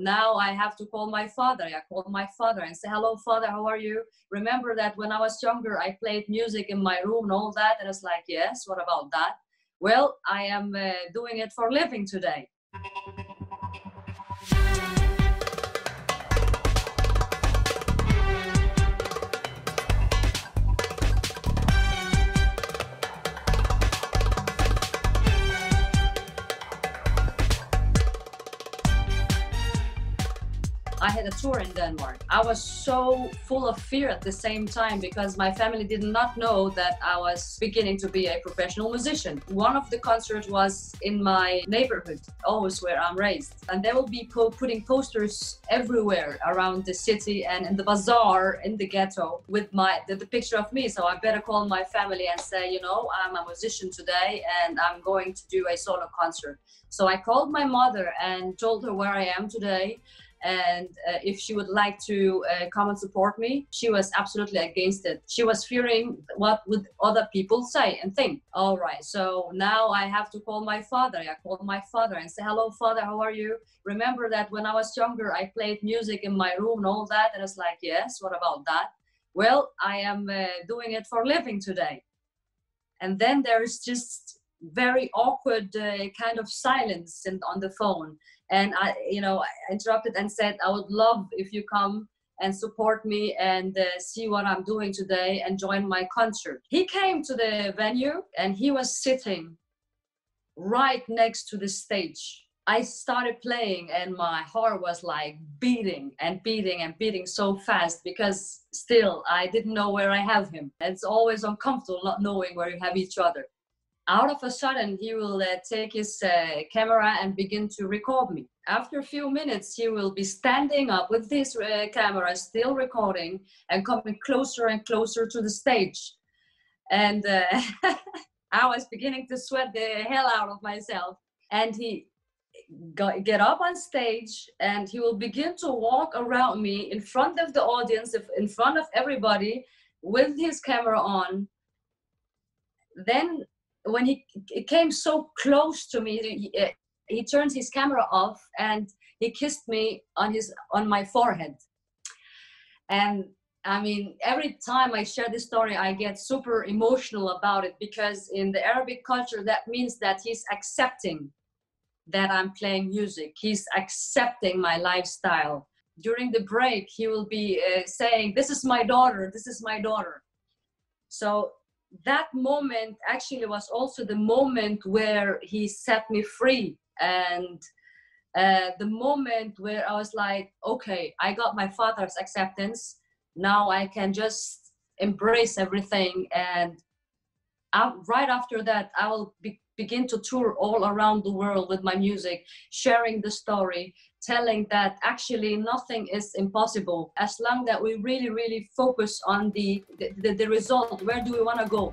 Now I have to call my father. I called my father and say, hello, father, how are you? Remember that when I was younger, I played music in my room and all that? And it's like, yes, what about that? Well, I am doing it for a living today. I had a tour in Denmark. I was so full of fear at the same time because my family did not know that I was beginning to be a professional musician. One of the concerts was in my neighborhood, always where I'm raised. And they will be putting posters everywhere around the city and in the bazaar, in the ghetto, with the picture of me. So I better call my family and say, you know, I'm a musician today and I'm going to do a solo concert. So I called my mother and told her where I am today. And if she would like to come and support me. She was absolutely against it. She was fearing what would other people say and think. All right, so now I have to call my father. I called my father and say, hello, father, how are you? Remember that when I was younger, I played music in my room and all that? And it's like, yes, what about that? Well, I am doing it for a living today. And then there is just very awkward kind of silence on the phone. And I interrupted and said, I would love if you come and support me and see what I'm doing today and join my concert. He came to the venue and he was sitting right next to the stage. I started playing and my heart was like beating and beating and beating so fast because still I didn't know where I have him. It's always uncomfortable not knowing where you have each other. Out of a sudden, he will take his camera and begin to record me. After a few minutes, he will be standing up with his camera, still recording, and coming closer and closer to the stage. And I was beginning to sweat the hell out of myself. And he get up on stage, and he will begin to walk around me in front of the audience, in front of everybody, with his camera on. Then, when he came so close to me, he turned his camera off and he kissed me on my forehead. And I mean, every time I share this story, I get super emotional about it because in the Arabic culture, that means that he's accepting that I'm playing music. He's accepting my lifestyle. During the break, he will be saying, this is my daughter, this is my daughter. So that moment actually was also the moment where he set me free, and the moment where I was like, okay, I got my father's acceptance. Now I can just embrace everything. And right after that, I will begin to tour all around the world with my music, sharing the story, telling that actually nothing is impossible as long that we really, really focus on the result. Where do we want to go?